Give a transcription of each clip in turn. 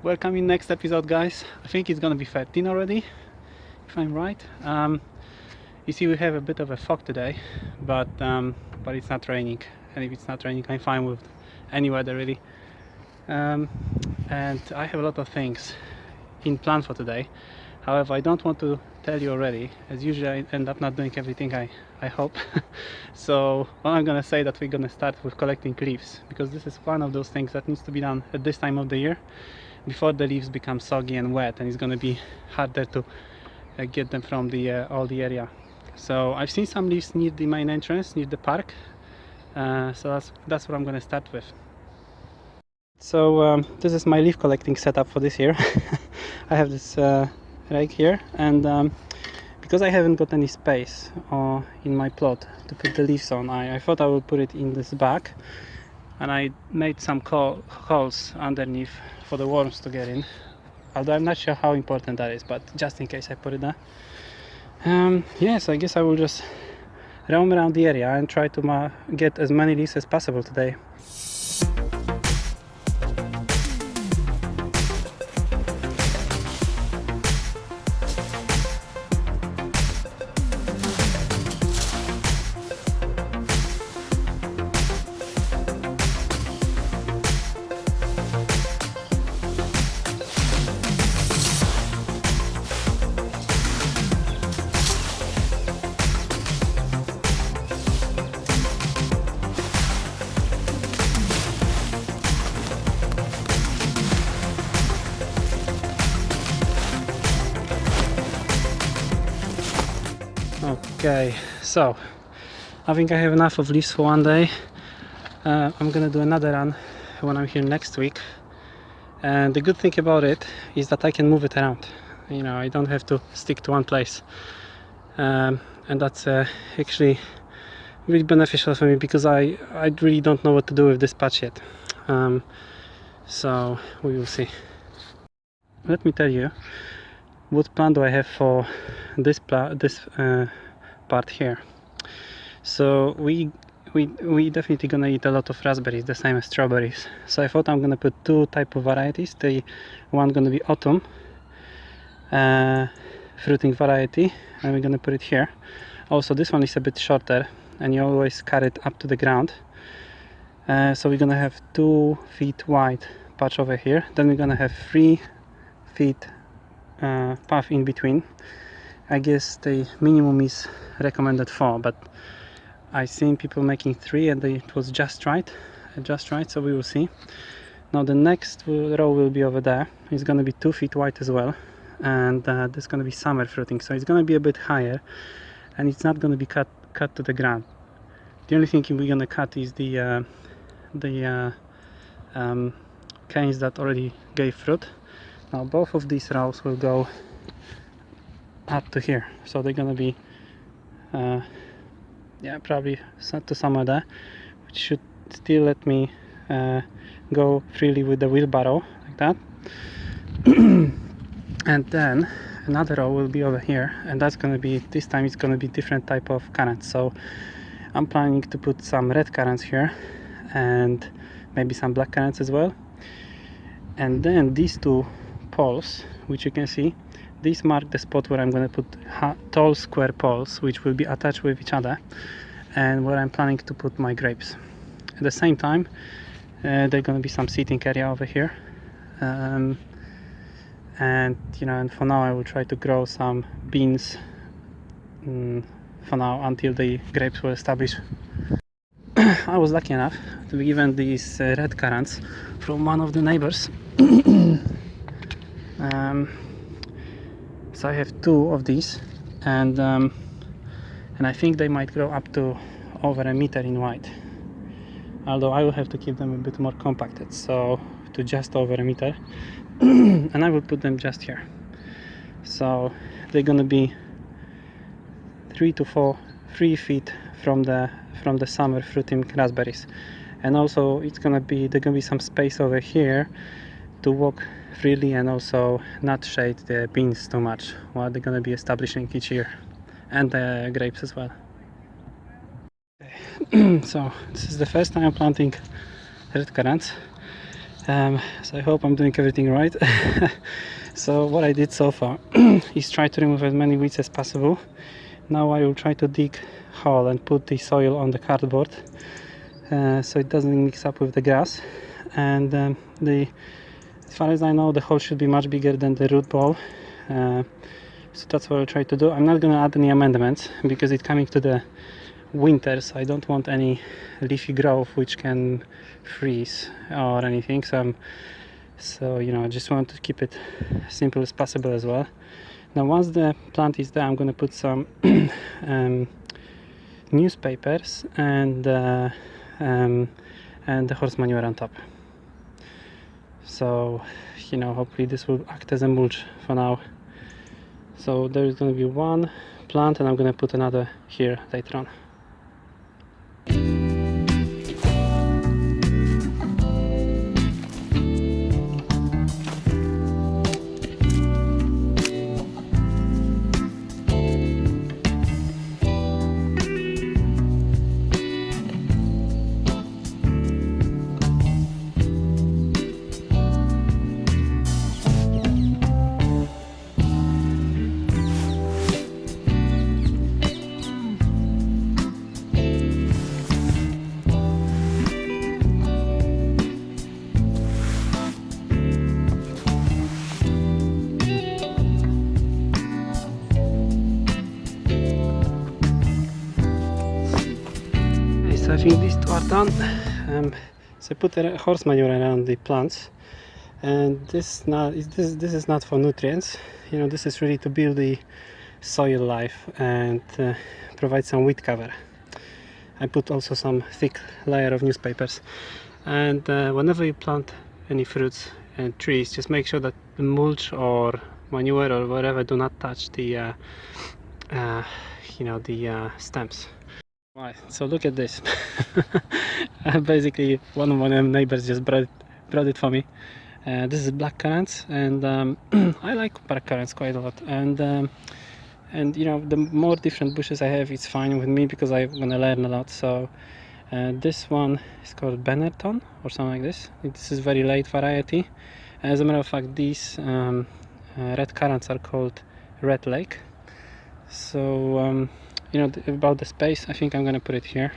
Welcome in next episode, guys. I think it's gonna be 13 already, if I'm right. You see, we have a bit of a fog today, but it's not raining, and if it's not raining, I'm fine with any weather really. And I have a lot of things in plan for today. However, I don't want to tell you already, as usually I end up not doing everything I hope. So I'm gonna say that we're gonna start with collecting leaves, because this is one of those things that needs to be done at this time of the year, before the leaves become soggy and wet, and it's gonna be harder to get them from the all the area. So I've seen some leaves near the main entrance, near the park. So that's what I'm gonna start with. So this is my leaf collecting setup for this year. I have this rake here, and because I haven't got any space in my plot to put the leaves on, I thought I would put it in this bag, and I made some holes underneath for the worms to get in, although I'm not sure how important that is, but just in case I put it there. Yes, I guess I will just roam around the area and try to get as many leaves as possible today. Okay, so I think I have enough of leaves for one day. I'm gonna do another run when I'm here next week, and the good thing about it is that I can move it around. You know, I don't have to stick to one place, and that's actually really beneficial for me, because I really don't know what to do with this patch yet. So we will see. Let me tell you what plan do I have for this part here. So we definitely gonna eat a lot of raspberries, the same as strawberries. So I thought I'm gonna put two type of varieties. The one gonna be autumn fruiting variety, and we're gonna put it here. Also, this one is a bit shorter, and you always carry it up to the ground. So we're gonna have 2 feet wide patch over here. Then we're gonna have 3 feet path in between. I guess the minimum is recommended 4, but I've seen people making 3, and it was just right, so we will see. Now the next row will be over there. It's gonna be 2 feet wide as well, and this is gonna be summer fruiting, so it's gonna be a bit higher, and it's not gonna be cut to the ground. The only thing we're gonna cut is the canes that already gave fruit. Now both of these rows will go up to here, so they're gonna be yeah, probably to somewhere there, which should still let me go freely with the wheelbarrow like that. And then another row will be over here, and that's gonna be, this time it's gonna be different type of currants. So I'm planning to put some red currants here, and maybe some black currants as well. And then these two poles, which you can see, these mark the spot where I'm going to put tall square poles, which will be attached with each other, and where I'm planning to put my grapes. At the same time, there's going to be some seating area over here, and you know, and for now I will try to grow some beans for now until the grapes will establish. I was lucky enough to be given these red currants from one of the neighbors. So I have 2 of these, and I think they might grow up to over 1 meter in height, although I will have to keep them a bit more compacted, so to just over 1 meter. And I will put them just here, so they're gonna be 3 feet from the summer fruiting raspberries. And also there's gonna be some space over here to walk freely, and also not shade the beans too much while they're gonna be establishing each year, and the grapes as well. Okay. So this is the first time I'm planting red currants, So I hope I'm doing everything right. So what I did so far is try to remove as many weeds as possible. Now I will try to dig hole and put the soil on the cardboard so it doesn't mix up with the grass. And as far as I know, the hole should be much bigger than the root ball. So that's what I'll try to do. I'm not gonna add any amendments because it's coming to the winter, so I don't want any leafy growth which can freeze or anything. So you know, I just want to keep it simple as possible as well. Now once the plant is there, I'm going to put some newspapers and the horse manure on top. So you know, hopefully this will act as a mulch for now. So there's going to be one plant and I'm going to put another here later on. So I think these two are done. So I put the horse manure around the plants, and this is not for nutrients. You know, this is really to build the soil life and provide some weed cover. I put also some thick layer of newspapers, and whenever you plant any fruits and trees, just make sure that the mulch or manure or whatever do not touch the you know, the stems. Right, so look at this. Basically one of my neighbors just brought it for me. This is blackcurrants, and I like blackcurrants quite a lot, and you know, the more different bushes I have, it's fine with me because I'm gonna learn a lot. So this one is called Benetton or something like this. This is very late variety. As a matter of fact, these red currants are called Red Lake. So you know, about the space, I think I'm gonna put it here,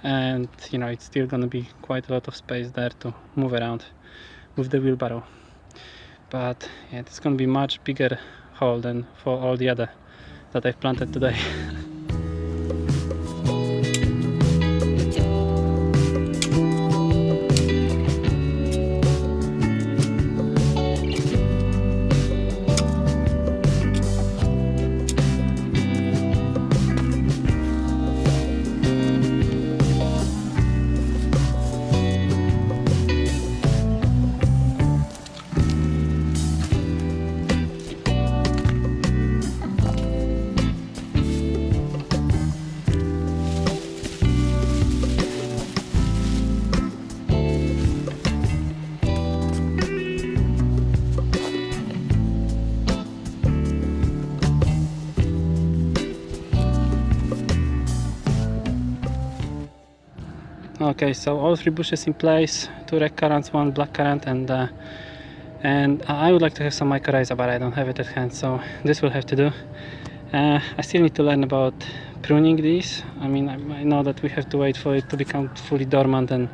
and you know, it's still gonna be quite a lot of space there to move around with the wheelbarrow. But yeah, it's gonna be much bigger hole than for all the other that I've planted today. Okay, so all three bushes in place, 2 red currants, 1 black currant, and I would like to have some mycorrhiza, but I don't have it at hand, so this will have to do. I still need to learn about pruning these. I mean, I know that we have to wait for it to become fully dormant, and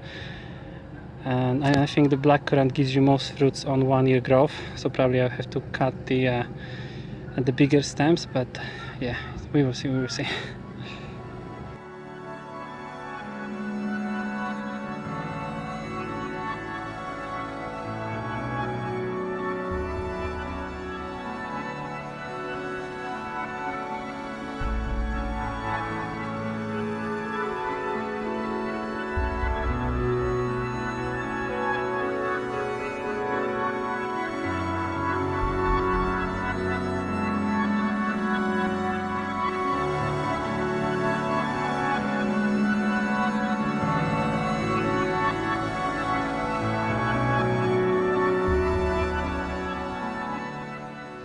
I think the black currant gives you most fruits on 1-year growth, so probably I'll have to cut the bigger stems, but yeah, we will see.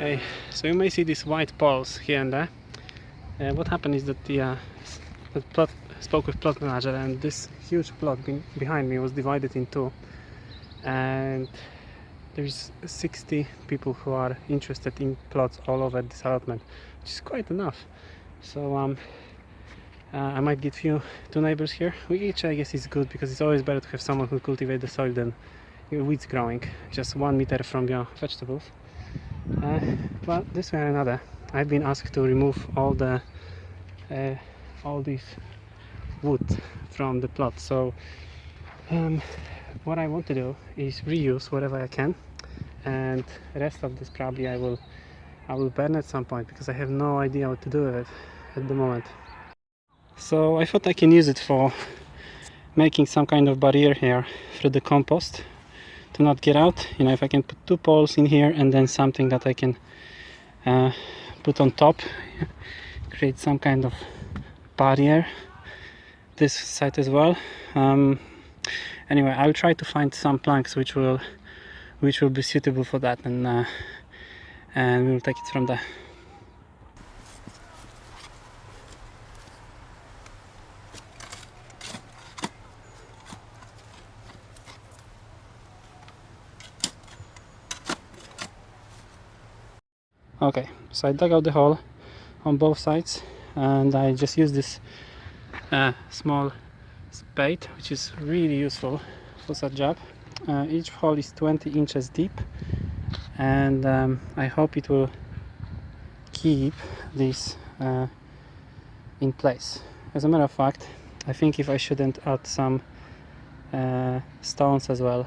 Okay, so you may see these white balls here and there. What happened is that the plot spoke with plot manager, and this huge plot behind me was divided in two. and there's 60 people who are interested in plots all over this allotment, which is quite enough. So I might get two neighbors here, which I guess is good, because it's always better to have someone who cultivates the soil than your weeds growing just 1 meter from your vegetables. But this way or another, I've been asked to remove all this wood from the plot. So what I want to do is reuse whatever I can, and the rest of this probably I will burn at some point, because I have no idea what to do with it at the moment. So I thought I can use it for making some kind of barrier here through the compost to not get out. You know, if I can put 2 poles in here and then something that I can put on top, create some kind of barrier this side as well. Anyway, I'll try to find some planks which will be suitable for that, and we'll take it from there. Okay, so I dug out the hole on both sides, and I just used this small spade, which is really useful for such job. Each hole is 20 inches deep, and I hope it will keep this in place. As a matter of fact, I think if I shouldn't add some stones as well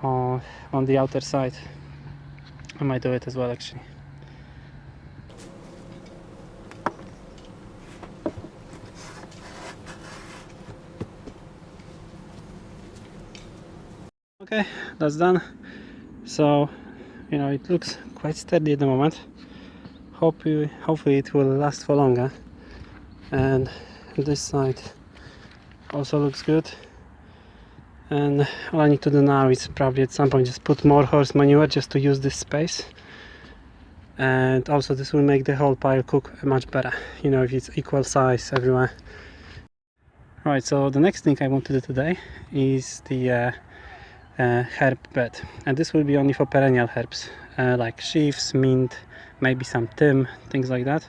on the outer side, I might do it as well actually. Okay, that's done. So, you know, it looks quite sturdy at the moment. Hopefully it will last for longer. And this side also looks good. And all I need to do now is probably at some point just put more horse manure just to use this space. And also this will make the whole pile cook much better, you know, if it's equal size everywhere. Right, so the next thing I want to do today is the herb bed, and this will be only for perennial herbs like chives, mint, maybe some thyme, things like that.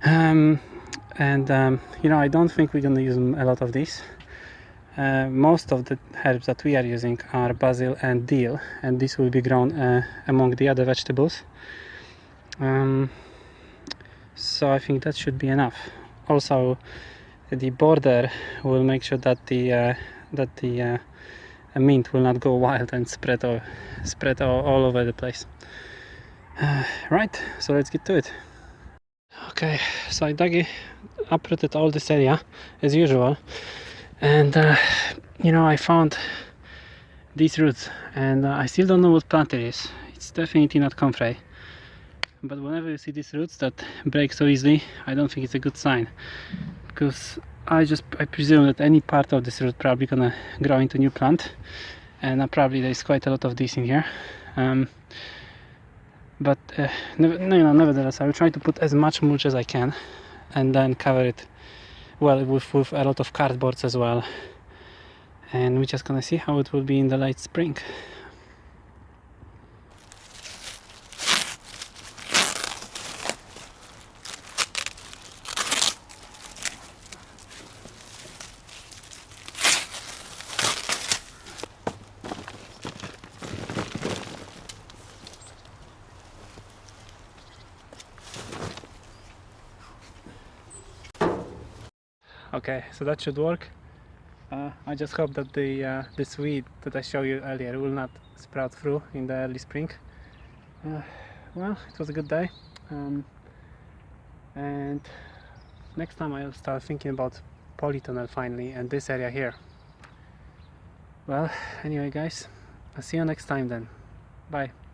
You know, I don't think we're gonna use a lot of these. Most of the herbs that we are using are basil and dill, and this will be grown among the other vegetables. So I think that should be enough. Also, the border will make sure that the mint will not go wild and spread all over the place. Right, so let's get to it. Okay, so I uprooted all this area as usual, and you know, I found these roots, and I still don't know what plant it is. It's definitely not comfrey, but whenever you see these roots that break so easily, I don't think it's a good sign, because I presume that any part of this root probably gonna grow into new plant, and probably there's quite a lot of this in here. But nevertheless, I will try to put as much mulch as I can, and then cover it well with a lot of cardboards as well, and we're just gonna see how it will be in the late spring. Okay, so that should work. I just hope that this weed that I showed you earlier will not sprout through in the early spring. Well, it was a good day, and next time I'll start thinking about polytunnel finally, and this area here. Well, anyway guys, I'll see you next time then. Bye.